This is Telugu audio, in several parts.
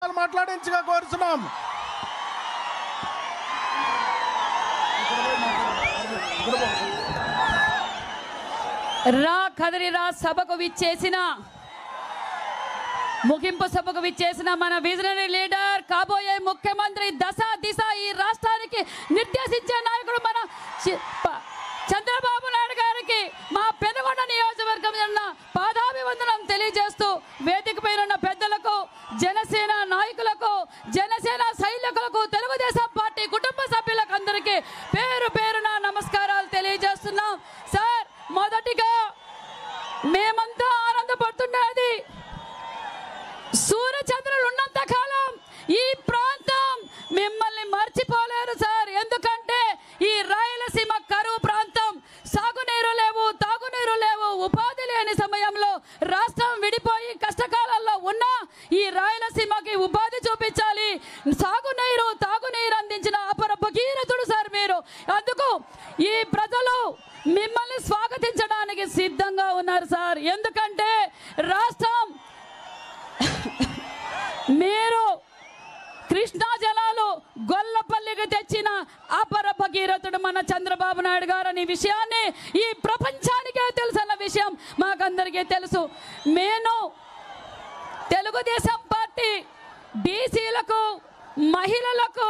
మాట్లాడించగా కోరుతున్నాం. కదిరిరా సభకు విచ్చేసిన ముగింపు సభకు విచ్చేసిన మన విజనరీ లీడర్ కాబోయే ముఖ్యమంత్రి దశ దిశ ఈ రాష్ట్రానికి నిర్దేశించే నాయకుడు మన చంద్రబాబు నాయుడు గారికి మా పెనుగొండ నియోజకవర్గం పాదాభివందనం తెలియజేస్తూ వేదిక పైన ఉన్న పెద్దలకు, జనసేన నాయకులకు, జనసేన సైనికులకు, తెలుగుదేశం పార్టీ కుటుంబ సభ్యులకు అందరికీ పేరు పేరున నమస్కారాలు తెలియజేస్తున్నాం. సార్, మొదటిగా మేమంతా ఆనందపడుతున్నది సూర్యచంద్రులు ఉన్నంత కాలం ఈ ప్రాంతం మిమ్మల్ని మర్చిపోలేరు సార్. ఎందుకంటే ఈ రాయలసీమ కరువు ప్రాంతం, సాగునీరు లేవు, తాగునీరు లేవు, ఉపాధి లేని సమయంలో రాష్ట్రం విడిపోయి కష్టకాలంలో ఉన్న ఈ రాయలసీమకి ఉపాధి చూపించాలి, సాగునీరు తాగునీరు అందించిన అపర భగీరథుడు సార్ మీరు. అందుకు ఈ ప్రజలు మిమ్మల్ని స్వాగతించడానికి సిద్ధంగా ఉన్నారు సార్. ఎందుకంటే రాష్ట్రం మీరు కృష్ణా జలాలు గొల్లపల్లికి తెచ్చిన అపర భగీరథుడు మన చంద్రబాబు నాయుడు గారు అనే విషయాన్ని ఈ ప్రపంచానికే తెలుసన్న విషయం మాకందరికీ తెలుసు. నేను తెలుగుదేశం పార్టీ బీసీలకు, మహిళలకు,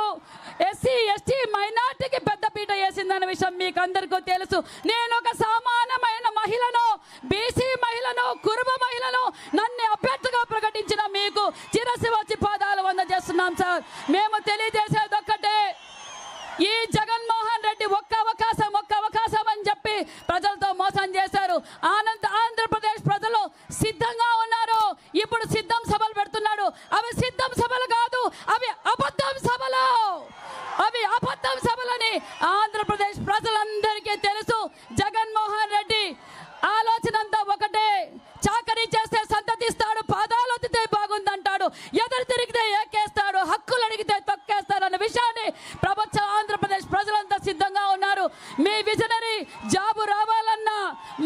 ఎస్సీ ఎస్టీ మైనార్టీకి పెద్దపీట వేసిందన్న విషయం మీకు అందరికీ తెలుసు. నేను ఒక సామాన్యమైన మహిళను, బీసీ మహిళను, కురుబ మహిళను నన్ను అభ్యర్థిగా ప్రకటించిన మీకు చిరసి వచ్చి పాదాలు వందజేస్తున్నాం సార్. మేము తెలియజేసేది ఒక్కటే, ఈ జగన్మోహన్ రెడ్డి ఒక్క అవకాశం అని చెప్పి ప్రజలతో మోసం చేశారు. ఆంధ్రప్రదేశ్ ప్రజలు సిద్ధంగా ఉన్నారు. ఇప్పుడు సిద్ధం సభలు పెడుతున్నాడు. అవి సిద్ధం సభలు కాదు, అవి అబద్ధం సభలు. అవి అబద్ధం సభలని ఆంధ్రప్రదేశ్ ప్రజలందరికీ తెలుసు. జగన్మోహన్ రెడ్డి ఆలోచన అంతా ఒకటే, చాకరీ చేస్తే సంతతిస్తాడు, పాదాలు ఒత్తితే బాగుందంటాడు, ఎదురు తిరిగితే ఏకేస్తాడు, హక్కులు అడిగితే తొక్కేస్తాడు అన్న విషయాన్ని ప్రభుత్వ ఆంధ్రప్రదేశ్ ప్రజలంతా సిద్ధంగా ఉన్నారు. మీ విజనరీ జాబు రావాలన్నా,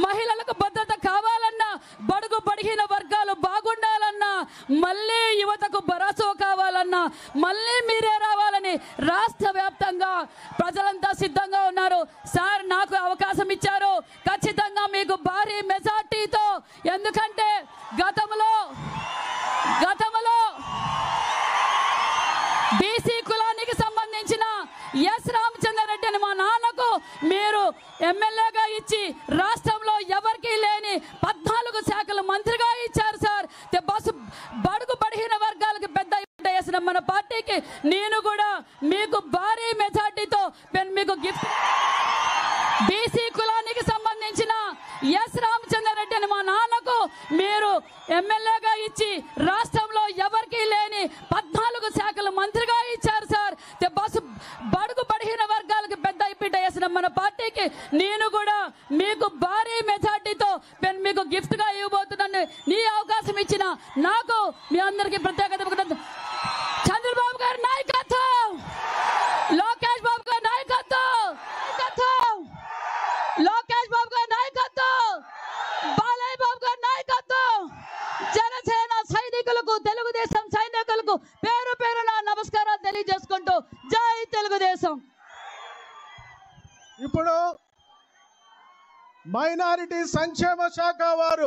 మహిళలకు భద్రత కావాలన్నా, బడుగు బడిగిన వర్గాలు బాగుండాలన్నా, మళ్ళీ యువతకు భరోసా కావాలన్నా, మళ్ళీ మీరే రావాలని రాష్ట్ర వ్యాప్తంగా ప్రజలంతా సిద్ధంగా ఉన్నారు. సార్, నాకు అవకాశం ఇచ్చారు, ఖచ్చితంగా మీకు భారీ మెజార్టీతో. ఎందుకంటే గతంలో బీసీ కులానికి సంబంధించిన ఎస్ రామచంద్రారెడ్డి అని మా నాన్నకు మీరు ఎమ్మెల్యేగా ఇచ్చి రాష్ట్రంలో ఎవరికి లేని 14 శాఖలు మంత్రిగా ఇచ్చారు సార్. బడుగు బడిగిన వర్గాలకు పెద్ద వేసిన మన పార్టీకి నేను కూడా మీకు భారీ మెజార్టీతో మీకు గిఫ్ట్. బీసీ కులానికి సంబంధించిన ఎస్ రామచంద్రారెడ్డి అని మా నాన్నకు మీరు ఎమ్మెల్యేగా ఇచ్చి రాష్ట్రంలో ఎవరికి లేని 14 శాఖలు మంత్రిగా ఇచ్చారు సార్. బడుగు బడిగిన వర్గాలకు పెద్ద పీట వేసిన మన పార్టీకి నేను కూడా మీకు భారీ మెజార్టీతో మీకు గిఫ్ట్ గా ఇవ్వబోతున్నాను. నీ అవకాశం ఇచ్చిన నాకు మీ అందరికీ ప్రత్యేకత. చంద్రబాబు గారి నాయకత్వం, లోకేష్ బాబు గారి నాయకత్వం, లోకేష్ బాబు గారి నాయకత్వం, బాలయ్య బాబు గారి నాయకత్వం, జనసేన సైనికులకు, తెలుగుదేశం సైనికులకు పేరు పేరున నమస్కారాలు తెలియజేసుకుంటూ జై తెలుగుదేశం. ఇప్పుడు మైనారిటీ సంక్షేమ శాఖ వారు